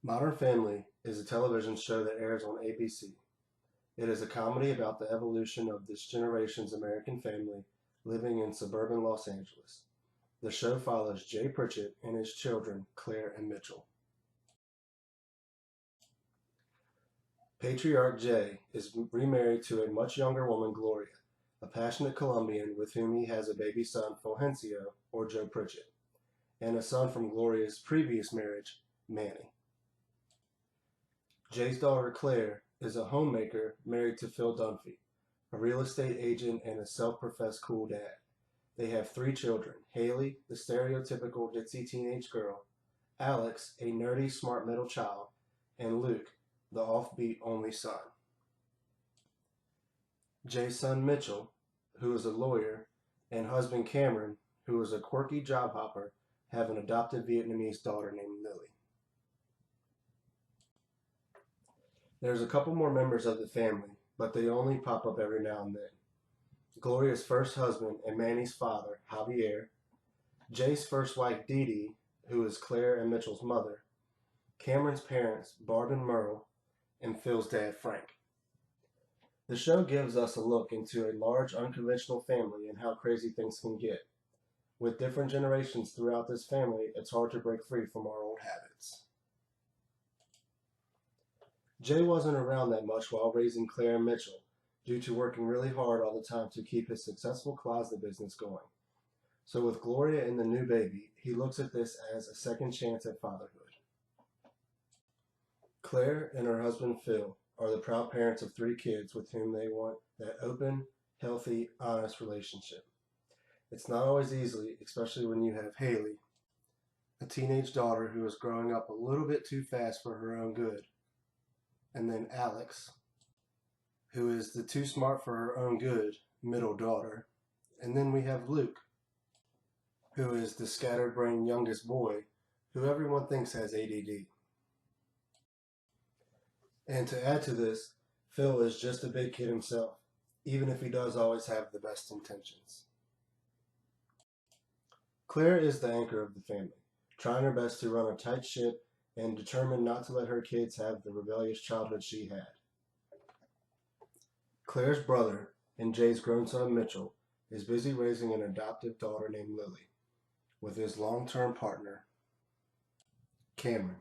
Modern Family is a television show that airs on ABC. It is a comedy about the evolution of this generation's American family living in suburban Los Angeles. The show follows Jay Pritchett and his children, Claire and Mitchell. Patriarch Jay is remarried to a much younger woman, Gloria, a passionate Colombian with whom he has a baby son, Fulgencio, or Joe Pritchett, and a son from Gloria's previous marriage, Manny. Jay's daughter, Claire, is a homemaker married to Phil Dunphy, a real estate agent and a self-professed cool dad. They have 3 children: Haley, the stereotypical ditzy teenage girl; Alex, a nerdy, smart middle child; and Luke, the offbeat only son. Jay's son Mitchell, who is a lawyer, and husband Cameron, who is a quirky job hopper, have an adopted Vietnamese daughter named Lily. There's a couple more members of the family, but they only pop up every now and then. Gloria's first husband and Manny's father, Javier; Jay's first wife, Dee Dee, who is Claire and Mitchell's mother; Cameron's parents, Barb and Merle; and Phil's dad, Frank. The show gives us a look into a large, unconventional family and how crazy things can get. With different generations throughout this family, it's hard to break free from our old habits. Jay wasn't around that much while raising Claire and Mitchell, due to working really hard all the time to keep his successful closet business going. So with Gloria and the new baby, he looks at this as a second chance at fatherhood. Claire and her husband Phil are the proud parents of 3 kids with whom they want that open, healthy, honest relationship. It's not always easy, especially when you have Haley, a teenage daughter who is growing up a little bit too fast for her own good, and then Alex, who is the too smart for her own good middle daughter, and then we have Luke, who is the scatterbrained youngest boy who everyone thinks has ADD. And to add to this, Phil is just a big kid himself, even if he does always have the best intentions. Claire is the anchor of the family, trying her best to run a tight ship and determined not to let her kids have the rebellious childhood she had. Claire's brother and Jay's grown son Mitchell is busy raising an adoptive daughter named Lily with his long-term partner, Cameron.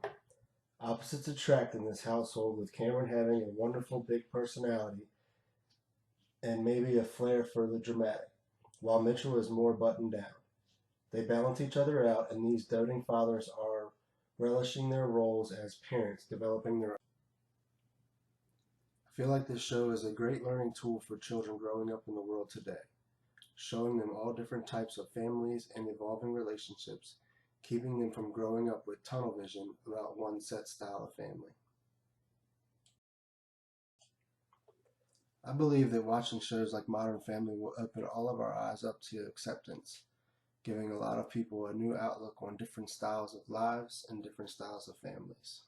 Opposites attract in this household, with Cameron having a wonderful big personality and maybe a flair for the dramatic, while Mitchell is more buttoned down. They balance each other out, and these doting fathers are relishing their roles as parents, developing their own. I feel like this show is a great learning tool for children growing up in the world today, showing them all different types of families and evolving relationships, keeping them from growing up with tunnel vision about one set style of family. I believe that watching shows like Modern Family will open all of our eyes up to acceptance, giving a lot of people a new outlook on different styles of lives and different styles of families.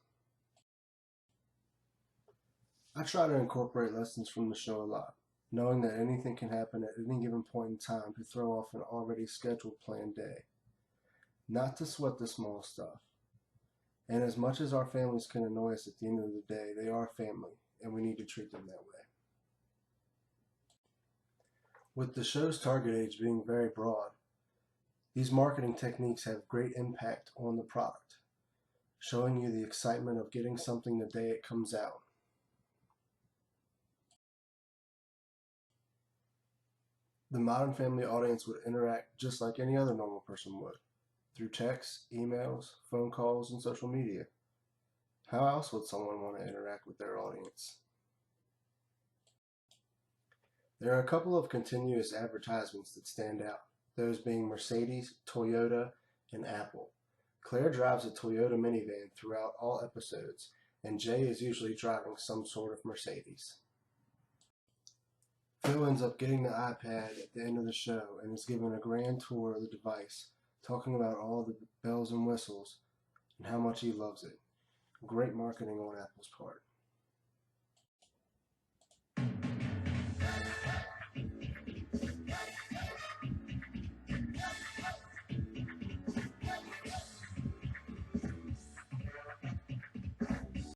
I try to incorporate lessons from the show a lot, knowing that anything can happen at any given point in time to throw off an already scheduled planned day. Not to sweat the small stuff. And as much as our families can annoy us at the end of the day, they are family, and we need to treat them that way. With the show's target age being very broad, these marketing techniques have great impact on the product, showing you the excitement of getting something the day it comes out. The Modern Family audience would interact just like any other normal person would, through texts, emails, phone calls, and social media. How else would someone want to interact with their audience? There are a couple of continuous advertisements that stand out, those being Mercedes, Toyota, and Apple. Claire drives a Toyota minivan throughout all episodes, and Jay is usually driving some sort of Mercedes. Phil ends up getting the iPad at the end of the show and is given a grand tour of the device, talking about all the bells and whistles and how much he loves it. Great marketing on Apple's part.